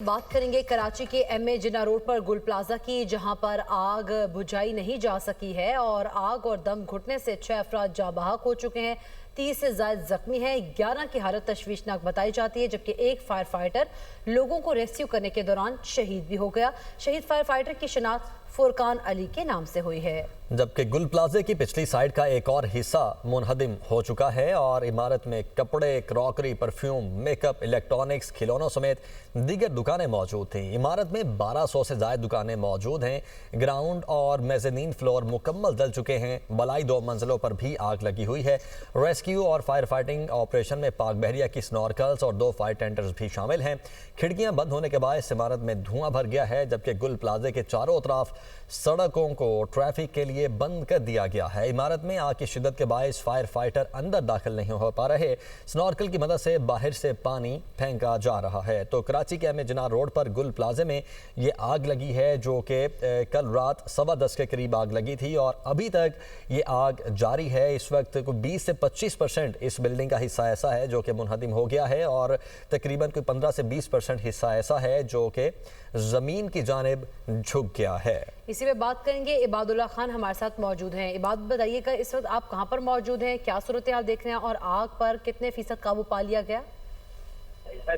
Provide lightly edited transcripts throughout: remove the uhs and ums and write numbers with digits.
बात करेंगे कराची के एमए जिन्ना रोड पर गुल प्लाजा की, जहां पर आग बुझाई नहीं जा सकी है और आग और दम घुटने से 6 अफराद जाँ बहक हो चुके हैं। 30 से ज्यादा जख्मी हैं। 11 की हालत तशवीशनाक बताई जाती है, जबकि एक फायर फाइटर लोगों को रेस्क्यू करने के दौरान शहीद भी हो गया। शहीद फायर फाइटर की शिनाख्त फुरकान अली के नाम से हुई है। जबकि गुल प्लाजे की पिछली साइड का एक और हिस्सा मुनहदिम हो चुका है और इमारत में कपड़े, क्रॉकरी, परफ्यूम, मेकअप, इलेक्ट्रॉनिक्स, खिलौनों समेत दीगर दुकानें मौजूद थीं। इमारत में 1200 से ज़ायद दुकानें मौजूद हैं। ग्राउंड और मेज़नीन फ्लोर मुकम्मल जल चुके हैं। बलाई 2 मंजिलों पर भी आग लगी हुई है। रेस्क्यू और फायर फाइटिंग ऑपरेशन में पाक बहरिया की स्नॉर्कल्स और 2 फायर टेंडर्स भी शामिल हैं। खिड़कियां बंद होने के बाद इस इमारत में धुआं भर गया है, जबकि गुल प्लाजे के चारों तरफ सड़कों को ट्रैफिक के लिए बंद कर दिया गया है। इमारत में आग की शिद्दत के बायस फायर फाइटर अंदर दाखिल नहीं हो पा रहे। स्नॉर्कल की मदद से बाहर से पानी फेंका जा रहा है। तो कराची के एमए जिन्ना रोड पर गुल प्लाजे में ये आग लगी है, जो कि कल रात 10:15 के करीब आग लगी थी और अभी तक ये आग जारी है। इस वक्त कोई 20 से 25% इस बिल्डिंग का हिस्सा ऐसा है जो कि मुनहदिम हो गया है और तकरीबन कोई 15 से 20% हिस्सा ऐसा है जो कि ज़मीन की जानिब झुक गया है। इसी में बात करेंगे, इबादुल्ला खान हमारे साथ मौजूद हैं। इबाद, बताइएगा इस वक्त आप कहां पर मौजूद हैं, क्या सूरत हाल देख रहे हैं और आग पर कितने फीसद काबू पा लिया गया?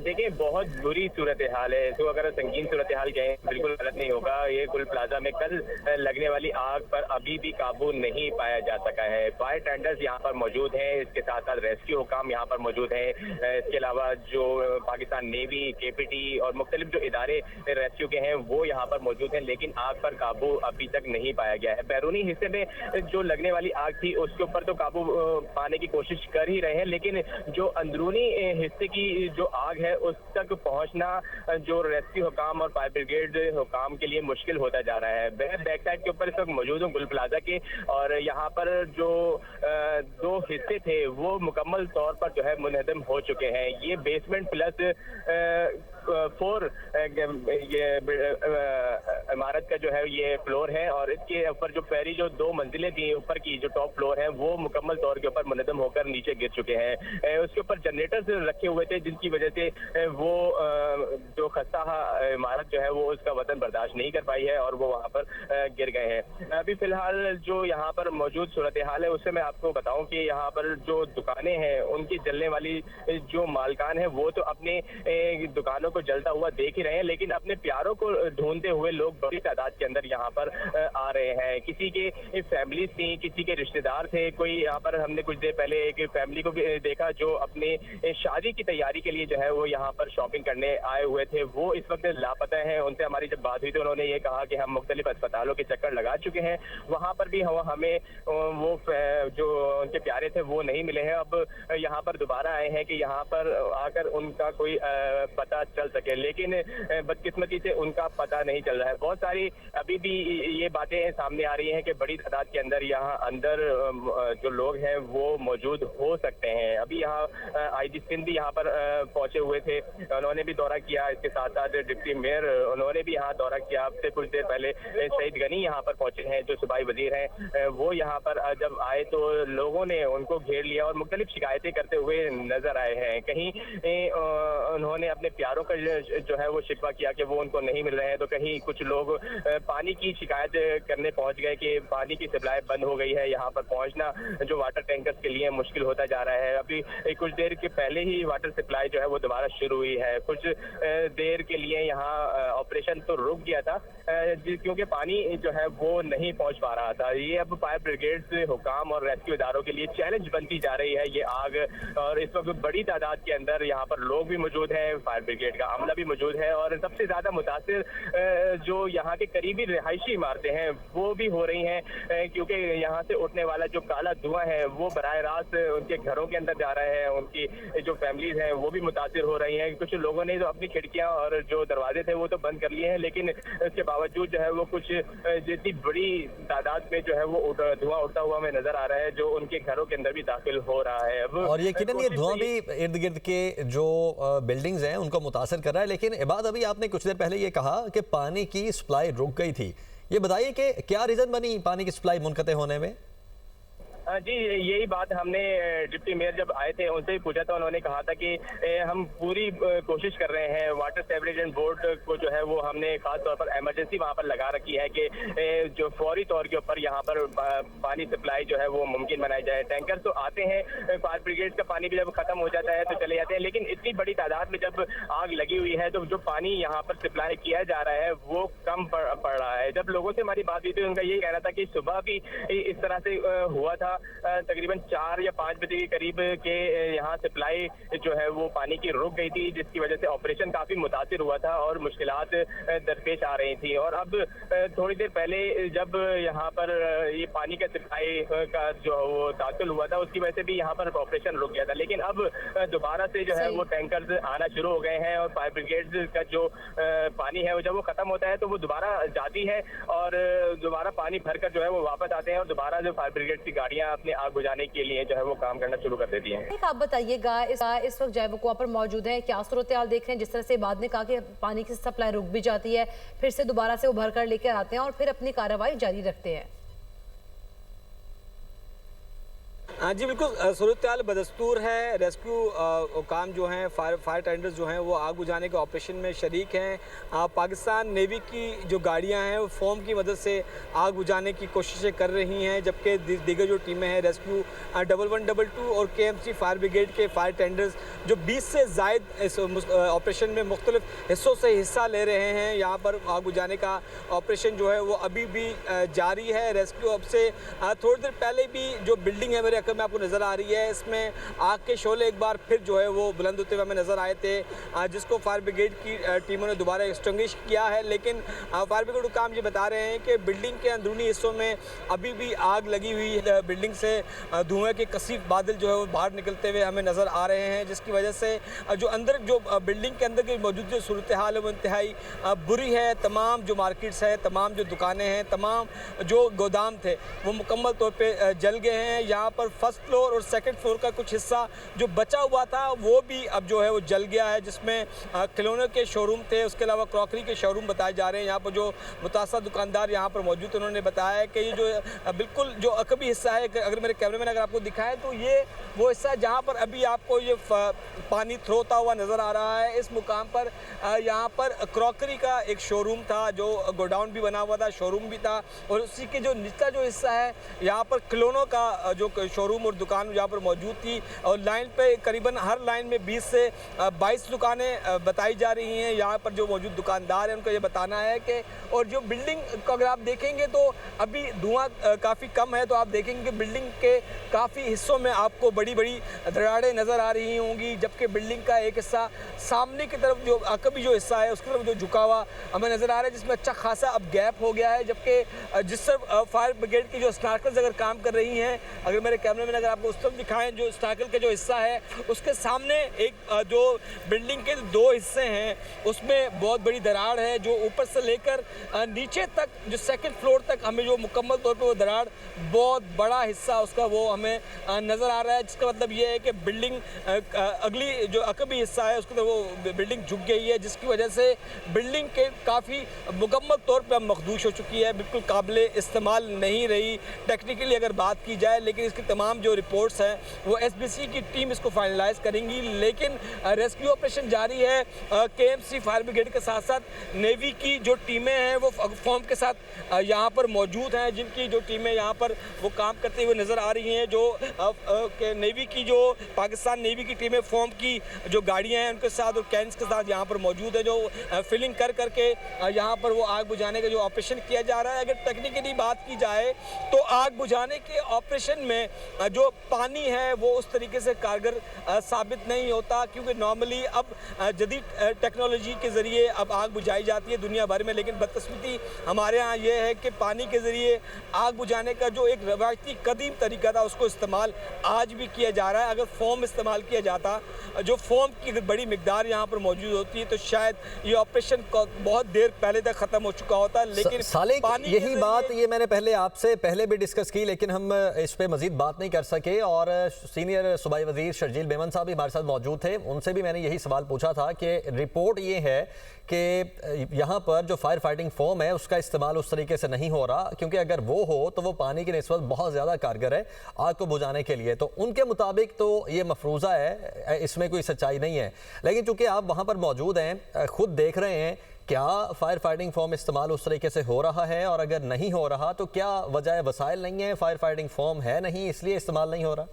देखिए, बहुत बुरी सूरत हाल है। तो अगर संगीन सूरत हाल कहें बिल्कुल गलत नहीं होगा। ये गुल प्लाजा में कल लगने वाली आग पर अभी भी काबू नहीं पाया जा सका है। फायर टेंडर्स यहाँ पर मौजूद हैं, इसके साथ साथ रेस्क्यू हुकाम यहाँ पर मौजूद हैं। इसके अलावा जो पाकिस्तान नेवी, केपीटी और मुख्तलिफ जो इदारे रेस्क्यू के हैं वो यहाँ पर मौजूद हैं, लेकिन आग पर काबू अभी तक नहीं पाया गया है। बैरूनी हिस्से में जो लगने वाली आग थी उसके ऊपर तो काबू पाने की कोशिश कर ही रहे हैं, लेकिन जो अंदरूनी हिस्से की जो आग है उस तक पहुंचना जो रेस्क्यू हुकाम और फायर ब्रिगेड हुकाम के लिए मुश्किल होता जा रहा है। मैं बैक साइड के ऊपर इस वक्त मौजूद हूँ गुल प्लाजा के, और यहाँ पर जो 2 हिस्से थे वो मुकम्मल तौर पर जो है मुनहदम हो चुके हैं। ये बेसमेंट प्लस 4 ये इमारत का जो है ये फ्लोर है और इसके ऊपर जो पहली जो 2 मंजिलें थी ऊपर की जो टॉप फ्लोर है वो मुकम्मल तौर के ऊपर मुनहदम होकर नीचे गिर चुके हैं। उसके ऊपर जनरेटर्स रखे हुए थे जिनकी वजह से वो जो खस्ता इमारत जो है वो उसका वजन बर्दाश्त नहीं कर पाई है और वो वहाँ पर गिर गए हैं। अभी फिलहाल जो यहाँ पर मौजूद सूरत हाल है उससे मैं आपको बताऊँ कि यहाँ पर जो दुकानें हैं उनकी जलने वाली जो मालकान है वो तो अपने दुकानों को जलता हुआ देख ही रहे हैं, लेकिन अपने प्यारों को ढूंढते हुए लोग बड़ी तादाद के अंदर यहाँ पर आ रहे हैं। किसी के फैमिली थी, किसी के रिश्तेदार थे। कोई यहाँ पर हमने कुछ देर पहले एक फैमिली को भी देखा जो अपने शादी की तैयारी के लिए जो है वो यहाँ पर शॉपिंग करने आए हुए थे। वो इस वक्त लापता हैं। उनसे हमारी जब बात हुई तो उन्होंने ये कहा कि हम मुख्तलिफ अस्पतालों के चक्कर लगा चुके हैं, वहाँ पर भी हमें वो जो उनके प्यारे थे वो नहीं मिले हैं। अब यहाँ पर दोबारा आए हैं कि यहाँ पर आकर उनका कोई पता चल सके, लेकिन बदकिस्मती से उनका पता नहीं चल रहा है। बहुत सारी अभी भी ये बातें सामने आ रही हैं कि बड़ी तादाद के अंदर यहाँ अंदर जो लोग हैं वो मौजूद हो सकते हैं। अभी यहाँ आईजी सिंध भी यहाँ पर पहुंचे हुए थे, उन्होंने भी दौरा किया। इसके साथ साथ डिप्टी मेयर उन्होंने भी यहाँ दौरा किया। अब से कुछ देर पहले सईद गनी यहाँ पर पहुंचे हैं जो सूबाई वजीर हैं। वो यहाँ पर जब आए तो लोगों ने उनको घेर लिया और मुख्तलिफ शिकायतें करते हुए नजर आए हैं। कहीं उन्होंने अपने प्यारों का जो है वो शिकवा किया कि वो उनको नहीं मिल रहे हैं, तो कहीं कुछ लोग पानी की शिकायत करने पहुंच गए कि पानी की सप्लाई बंद हो गई है। यहाँ पर पहुंचना जो वाटर टैंकर्स के लिए मुश्किल होता जा रहा है। अभी कुछ देर के पहले ही वाटर सप्लाई जो है वो दोबारा शुरू हुई है। कुछ देर के लिए यहाँ ऑपरेशन तो रुक गया था क्योंकि पानी जो है वो नहीं पहुंच पा रहा था। ये अब फायर ब्रिगेड हुकाम और रेस्क्यू इदारों के लिए चैलेंज बनती जा रही है ये आग, और इस वक्त बड़ी तादाद के अंदर यहाँ पर लोग भी मौजूद हैं, फायर ब्रिगेड का अमला भी मौजूद है और सबसे ज्यादा मुतासिर जो यहाँ के करीबी रिहायशी इमारतें हैं वो भी हो रही हैं, क्योंकि यहाँ से उठने वाला जो काला धुआं है वो बराह रास्त उनके घरों के अंदर जा रहा है। उनकी जो फैमिलीज हैं वो भी मुतासिर हो रही हैं। कुछ लोगों ने जो अपनी खिड़कियां और जो दरवाजे थे वो तो बंद कर लिए हैं, लेकिन इसके बावजूद जो है वो कुछ जितनी बड़ी तादाद में जो है वो धुआं उठता हुआ हमें नजर आ रहा है जो उनके घरों के अंदर भी दाखिल हो रहा है। अब और ये धुआं भी इर्द गिर्द के जो बिल्डिंग्स हैं उनको मुतासर कर रहा है। लेकिन इबाद, अभी आपने कुछ देर पहले ये कहा कि पानी की सप्लाई रुक गई थी, ये बताइए कि क्या रीजन बनी पानी की सप्लाई मुनक़ते होने में? जी, यही बात हमने डिप्टी मेयर जब आए थे उनसे भी पूछा था। उन्होंने कहा था कि हम पूरी कोशिश कर रहे हैं। वाटर स्टेबलाइजेशन बोर्ड को जो है वो हमने खास तौर पर इमरजेंसी वहां पर लगा रखी है कि जो फौरी तौर के ऊपर यहाँ पर पानी सप्लाई जो है वो मुमकिन बनाई जाए। टैंकर तो आते हैं, फायर ब्रिगेड का पानी भी जब खत्म हो जाता है तो चले जाते हैं, लेकिन इतनी बड़ी तादाद में जब आग लगी हुई है तो जो पानी यहाँ पर सप्लाई किया जा रहा है वो कम पड़ रहा है। जब लोगों से हमारी बात हुई थी उनका यही कहना था कि सुबह भी इस तरह से हुआ था, तकरीबन 4 या 5 बजे के करीब के यहाँ सप्लाई जो है वो पानी की रुक गई थी, जिसकी वजह से ऑपरेशन काफी मुतासिर हुआ था और मुश्किलात दरपेश आ रही थी। और अब थोड़ी देर पहले जब यहाँ पर ये पानी का सप्लाई का जो वो तासुल हुआ था उसकी वजह से भी यहाँ पर ऑपरेशन रुक गया था, लेकिन अब दोबारा से जो है वो टैंकर आना शुरू हो गए हैं और फायर ब्रिगेड का जो पानी है वो जब वो खत्म होता है तो वो दोबारा जाती है और दोबारा पानी भरकर जो है वो वापस आते हैं और दोबारा जो फायर ब्रिगेड की गाड़ियां अपने आग बुझाने के लिए जो है वो काम करना शुरू कर देती हैं। आप बताइएगा, इस वक्त जैवो वहाँ पर मौजूद है, क्या सूरत हाल देख रहे हैं? जिस तरह से बाद ने कहा कि पानी की सप्लाई रुक भी जाती है, फिर से दोबारा से उभर कर लेकर आते हैं और फिर अपनी कार्रवाई जारी रखते हैं। हाँ जी, बिल्कुल सूरत हाल बदस्तूर है। रेस्क्यू काम जो हैं, फायर टेंडर्स जो हैं वो आग बुझाने के ऑपरेशन में शरीक हैं। पाकिस्तान नेवी की जो गाड़ियां हैं वो फोम की मदद से आग बुझाने की कोशिशें कर रही हैं, जबकि दीगर जो टीमें हैं रेस्क्यू 1122 और KMC फायर ब्रिगेड के फायर टेंडर्स जो 20 से ज़ायद इस ऑपरेशन में मुख्तलिफ हिस्सों से हिस्सा ले रहे हैं। यहाँ पर आग बुझाने का ऑपरेशन जो है वो अभी भी जारी है। रेस्क्यू अब से थोड़ी देर पहले भी जो बिल्डिंग है मेरे में आपको नज़र आ रही है, इसमें आग के शोले एक बार फिर जो है वो बुलंद होते हुए हमें नज़र आए थे, जिसको फायर ब्रिगेड की टीमों ने दोबारा एक्सटिंग्विश किया है। लेकिन फायर ब्रिगेड हुकाम ये बता रहे हैं कि बिल्डिंग के अंदरूनी हिस्सों में अभी भी आग लगी हुई है। बिल्डिंग से धुएं के कसीफ बादल जो है वो बाहर निकलते हुए हमें नज़र आ रहे हैं, जिसकी वजह से जो बिल्डिंग के अंदर की मौजूद जो सूरत हाल है वो इंतहाई बुरी है। तमाम जो मार्केट्स हैं, तमाम जो दुकानें हैं, तमाम जो गोदाम थे वो मुकम्मल तौर पर जल गए हैं। यहाँ पर फर्स्ट फ्लोर और सेकंड फ्लोर का कुछ हिस्सा जो बचा हुआ था वो भी अब जो है वो जल गया है, जिसमें खिलौनों के शोरूम थे, उसके अलावा क्रॉकरी के शोरूम बताए जा रहे हैं। यहाँ पर जो मुतासर दुकानदार यहाँ पर मौजूद, उन्होंने बताया कि ये जो बिल्कुल जो अकबी हिस्सा है, अगर मेरे कैमरे में अगर आपको दिखाएं तो ये वो हिस्सा जहाँ पर अभी आपको ये पानी थ्रोता हुआ नज़र आ रहा है। इस मुकाम पर यहाँ पर क्रॉकरी का एक शोरूम था, जो गोडाउन भी बना हुआ था, शोरूम भी था, और उसी के जो निचला जो हिस्सा है यहाँ पर खिलौनों का जो शोरूम और दुकान यहाँ पर मौजूद थी। और लाइन पे करीबन हर लाइन में 20 से 22 दुकानें बताई जा रही हैं। यहाँ पर जो मौजूद दुकानदार हैं उनका ये बताना है कि, और जो बिल्डिंग को अगर आप देखेंगे तो अभी धुआं काफ़ी कम है, तो आप देखेंगे कि बिल्डिंग के काफ़ी हिस्सों में आपको बड़ी बड़ी दरारें नज़र आ रही होंगी, जबकि बिल्डिंग का एक हिस्सा सामने की तरफ जो अकबी जो हिस्सा है उसकी तरफ जो झुका हुआ हमें नज़र आ रहा है, जिसमें अच्छा खासा अब गैप हो गया है। जबकि जिस तरफ फायर ब्रिगेड की जो स्नार्कल्स अगर काम कर रही हैं, अगर मेरे कैमरे में अगर आपको उस तरफ दिखाएं, जो स्टार्कल का जो हिस्सा है उसके सामने एक जो बिल्डिंग के 2 हिस्से हैं उसमें बहुत बड़ी दरार है, जो ऊपर से लेकर नीचे तक जो सेकंड फ्लोर तक हमें जो मुकम्मल तौर पे वो दरार बहुत बड़ा हिस्सा उसका वो हमें नज़र आ रहा है। जिसका मतलब ये है कि बिल्डिंग अगली जो अकबी हिस्सा है उसको तो वो बिल्डिंग झुक गई है, जिसकी वजह से बिल्डिंग के काफ़ी मुकम्मल तौर पर मखदूश हो चुकी है, बिल्कुल काबिले इस्तेमाल नहीं रही टेक्निकली अगर बात की जाए। लेकिन इसकी तमाम जो रिपोर्ट्स हैं वो SBC की टीम इसको फाइनलाइज करेंगी। लेकिन रेस्क्यू ऑपरेशन जारी है। KMC फायर ब्रिगेड के साथ साथ नेवी की जो टीमें हैं वो फॉर्म के साथ यहाँ पर मौजूद हैं, जिनकी जो टीमें यहाँ पर वो काम करते हुए नज़र आ रही हैं। जो नेवी की जो पाकिस्तान नेवी की टीमें फॉर्म की जो गाड़ियाँ हैं उनके साथ और कैंस के साथ यहाँ पर मौजूद है, जो फिलिंग कर करके यहाँ पर वो आग बुझाने का जो ऑपरेशन किया जा रहा है। अगर टेक्निकली बात की जाए तो आग बुझाने के ऑपरेशन में जो पानी है वो उस तरीके से कारगर साबित नहीं होता, क्योंकि नॉर्मली अब जदीद टेक्नोलॉजी के ज़रिए अब आग बुझाई जाती है दुनिया भर में। लेकिन बदकिस्मती हमारे यहाँ ये है कि पानी के ज़रिए आग बुझाने का जो एक रवायती कदीम तरीका था उसको इस्तेमाल आज भी किया जा रहा है। अगर फोम इस्तेमाल किया जाता, जो फोम की अगर बड़ी मिकदार यहाँ पर मौजूद होती है, तो शायद ये ऑपरेशन बहुत देर पहले तक ख़त्म हो चुका होता। लेकिन सालिक, यही बात ये मैंने आपसे पहले भी डिस्कस की, लेकिन हम इस पर मज़ीद बात नहीं कर सके। और सीनियर सूबाई वजीर शर्जील मेमन साहब भी हमारे साथ मौजूद थे, उनसे भी मैंने यही सवाल पूछा था कि रिपोर्ट ये है कि यहाँ पर जो फायर फाइटिंग फोम है उसका इस्तेमाल उस तरीके से नहीं हो रहा, क्योंकि अगर वो हो तो वो पानी की निस्बत बहुत ज़्यादा कारगर है आग को बुझाने के लिए। तो उनके मुताबिक तो ये मफरूज़ा है, इसमें कोई सच्चाई नहीं है। लेकिन चूंकि आप वहाँ पर मौजूद हैं, खुद देख रहे हैं, क्या फायर फाइटिंग फोम इस्तेमाल उस तरीके से हो रहा है? और अगर नहीं हो रहा तो क्या वजह वसाइल नहीं है, फायर फाइटिंग फोम है नहीं इसलिए इस्तेमाल नहीं हो रहा?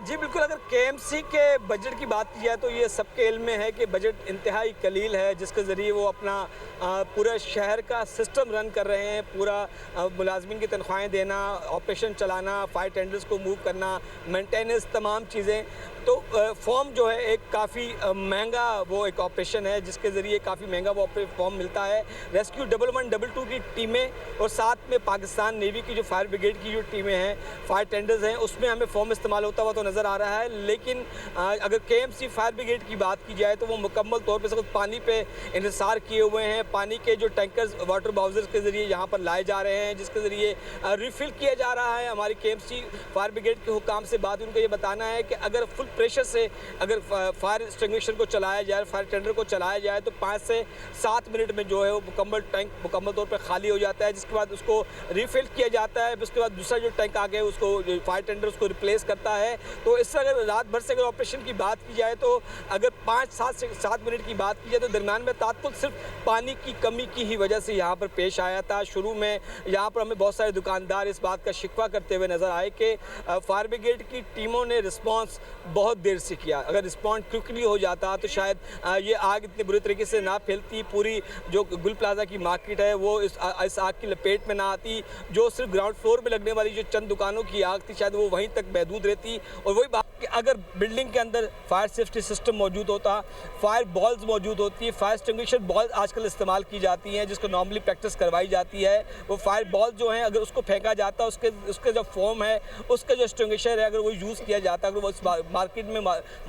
जी बिल्कुल, अगर केएमसी के बजट की बात की जाए तो ये सबके इल्म में है कि बजट इंतहाई कलील है, जिसके ज़रिए वो अपना पूरा शहर का सिस्टम रन कर रहे हैं। पूरा मुलाजमिन की तनख्वाहें देना, ऑपरेशन चलाना, फायर टेंडर्स को मूव करना, मेंटेनेंस, तमाम चीज़ें। तो फॉर्म जो है एक काफ़ी महंगा वो एक ऑपरेशन है, जिसके ज़रिए काफ़ी महंगा वो फॉर्म मिलता है। रेस्क्यू 1112 की टीमें और साथ में पाकिस्तान नेवी की जो फायर ब्रिगेड की जो टीमें हैं, फायर टेंडर्स हैं, उसमें हमें फॉर्म इस्तेमाल होता हुआ तो नज़र आ रहा है। लेकिन अगर केएमसी फायर ब्रिगेड की बात की जाए तो वो मुकम्मल तौर पर सिर्फ पानी पे इंहिसार किए हुए हैं। पानी के जो टैंकर्स वाटर बाउजर्स के ज़रिए यहाँ पर लाए जा रहे हैं, जिसके ज़रिए रिफ़िल किया जा रहा है। हमारी केएमसी फायर ब्रिगेड के हुकाम से बात, उनका ये बताना है कि अगर फुल प्रेशर से अगर फायर एक्सटिंग्विशर को चलाया जाए, फायर टेंडर को चलाया जाए तो 5 से 7 मिनट में जो है वो मुकम्मल टैंक मुकम्मल तौर पर खाली हो जाता है, जिसके बाद उसको रिफ़िल किया जाता है। उसके बाद दूसरा जो टैंक आगे उसको फायर टेंडर उसको रिप्लेस करता है। तो इससे अगर रात भर से अगर ऑपरेशन की बात की जाए तो अगर 5 से 7 मिनट की बात की जाए तो दरमियान में तात्पुर सिर्फ पानी की कमी की ही वजह से यहाँ पर पेश आया था। शुरू में यहाँ पर हमें बहुत सारे दुकानदार इस बात का शिकवा करते हुए नज़र आए कि फायर ब्रिगेड की टीमों ने रिस्पांस बहुत देर से किया। अगर रिस्पॉन्ड क्विकली हो जाता तो शायद ये आग इतने बुरे तरीके से ना फैलती, पूरी जो गुल प्लाजा की मार्केट है वो इस आग की लपेट में ना आती। जो सिर्फ ग्राउंड फ्लोर में लगने वाली जो चंद दुकानों की आग थी शायद वो वहीं तक महदूद रहती। और वही बात कि अगर बिल्डिंग के अंदर फायर सेफ्टी सिस्टम मौजूद होता, फायर बॉल्स मौजूद होती, फायर एक्सटिंग्विशर बॉल्स आजकल इस्तेमाल की जाती हैं, जिसको नॉर्मली प्रैक्टिस करवाई जाती है। वो फायर बॉल जो हैं अगर उसको फेंका जाता, उसके जो फॉर्म है, उसका जो एक्सटिंग्विशर है, अगर वो यूज़ किया जाता, अगर वो इस मार्केट में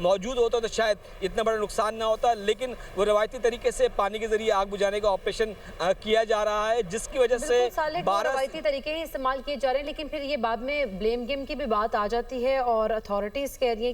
मौजूद होता तो शायद इतना बड़ा नुकसान ना होता। लेकिन वो रवायती तरीके से पानी के जरिए आग बुझाने का ऑपरेशन किया जा रहा है, जिसकी वजह से 12 रवायती तरीके ही इस्तेमाल किए जा रहे हैं। लेकिन फिर ये बाद में ब्लेम गेम की भी बात आ जाती है और अथॉरिटीज़ कह रही हैं